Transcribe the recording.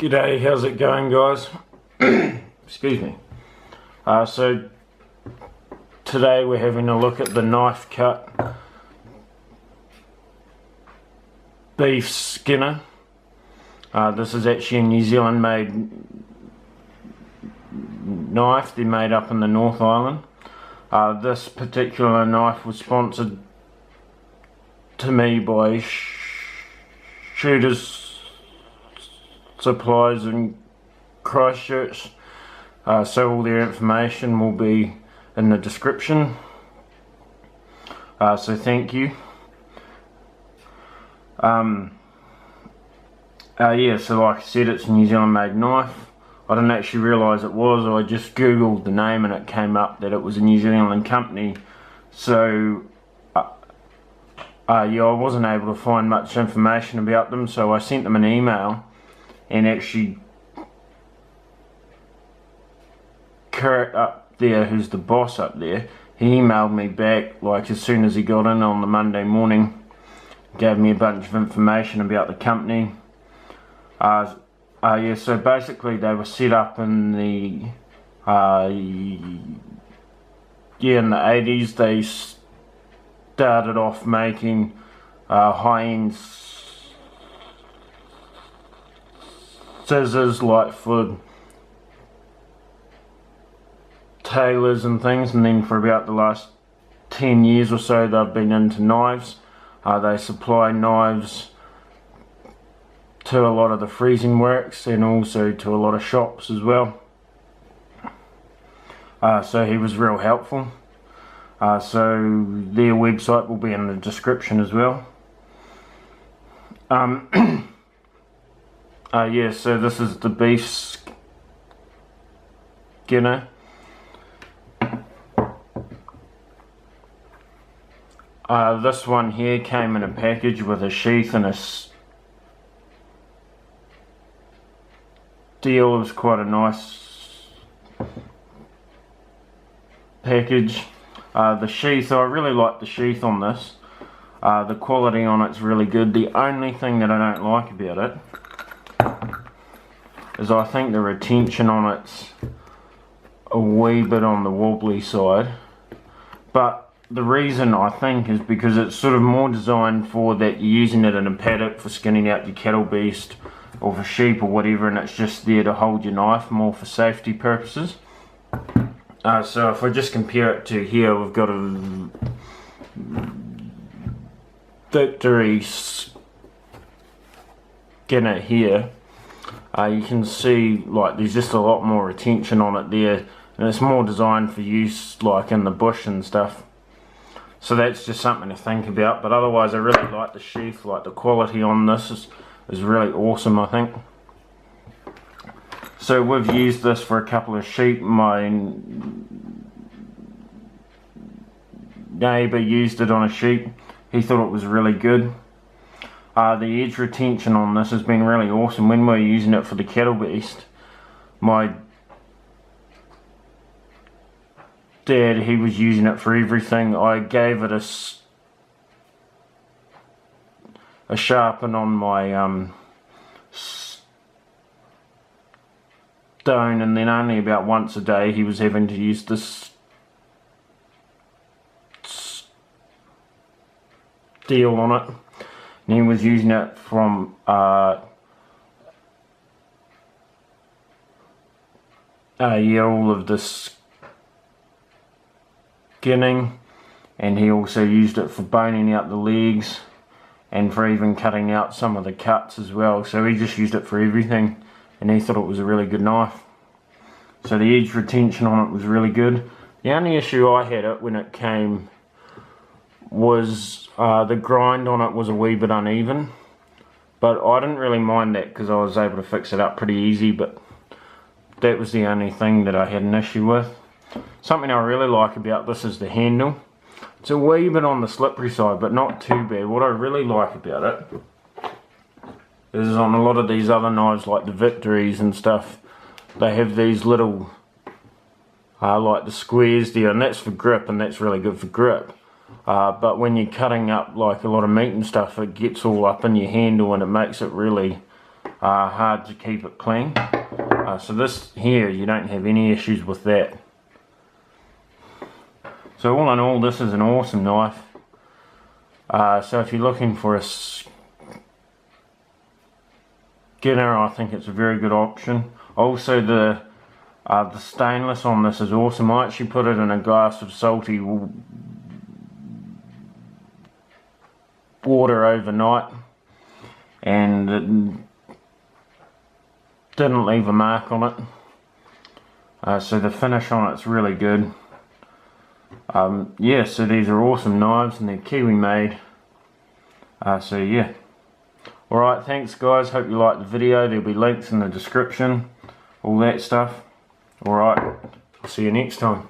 G'day, how's it going, guys? Excuse me. So today we're having a look at the knife cut beef skinner. This is actually a New Zealand made knife. They're made up in the North Island. This particular knife was sponsored to me by Shooters Supplies in Christchurch, so all their information will be in the description, so thank you. Yeah, so like I said, it's a New Zealand made knife. I didn't actually realise it was. I just googled the name and it came up that it was a New Zealand company, so yeah, I wasn't able to find much information about them, so I sent them an email. And actually, Kurt up there, who's the boss up there, he emailed me back like as soon as he got in on the Monday morning, gave me a bunch of information about the company. Yeah, so basically they were set up in the in the 80s. They started off making high-end scissors, like for tailors and things, and then for about the last 10 years or so they've been into knives. They supply knives to a lot of the freezing works and also to a lot of shops as well. So he was real helpful. So their website will be in the description as well. Yeah, so this is the beef skinner. This one here came in a package with a sheath and a steel. It was quite a nice package. The sheath, I really like the sheath on this. The quality on it's really good. The only thing that I don't like about it is I think the retention on it's a wee bit on the wobbly side, but the reason I think is because it's sort of more designed for that you're using it in a paddock for skinning out your cattle beast or for sheep or whatever, and it's just there to hold your knife more for safety purposes. So if I just compare it to here, we've got a Victory skinner here. You can see like there's just a lot more retention on it there, and it's more designed for use like in the bush and stuff. So that's just something to think about, but otherwise I really like the sheath. Like the quality on this is really awesome, I think. So we've used this for a couple of sheep. My neighbour used it on a sheep. He thought it was really good. The edge retention on this has been really awesome. When we're using it for the cattle beast, my dad, he was using it for everything. I gave it a sharpen on my stone, and then only about once a day he was having to use this steel on it. And he was using it from yeah, all of the skinning, and he also used it for boning out the legs and for even cutting out some of the cuts as well. So he just used it for everything, and he thought it was a really good knife. So the edge retention on it was really good. The only issue I had it when it came was the grind on it was a wee bit uneven, but I didn't really mind that because I was able to fix it up pretty easy, but that was the only thing that I had an issue with. Something I really like about this is the handle. It's a wee bit on the slippery side, but not too bad. What I really like about it is on a lot of these other knives like the Victories and stuff, they have these little like the squares there, and that's for grip, and that's really good for grip. But when you're cutting up like a lot of meat and stuff, it gets all up in your handle and it makes it really hard to keep it clean. So this here, you don't have any issues with that. So all in all, this is an awesome knife. So if you're looking for a skinner, I think it's a very good option. Also the stainless on this is awesome. I actually put it in a glass of salty water overnight, and it didn't leave a mark on it. So the finish on it's really good. Yeah, so these are awesome knives and they're Kiwi made. So yeah. Alright, thanks guys, hope you liked the video. There'll be links in the description, all that stuff. Alright, I'll see you next time.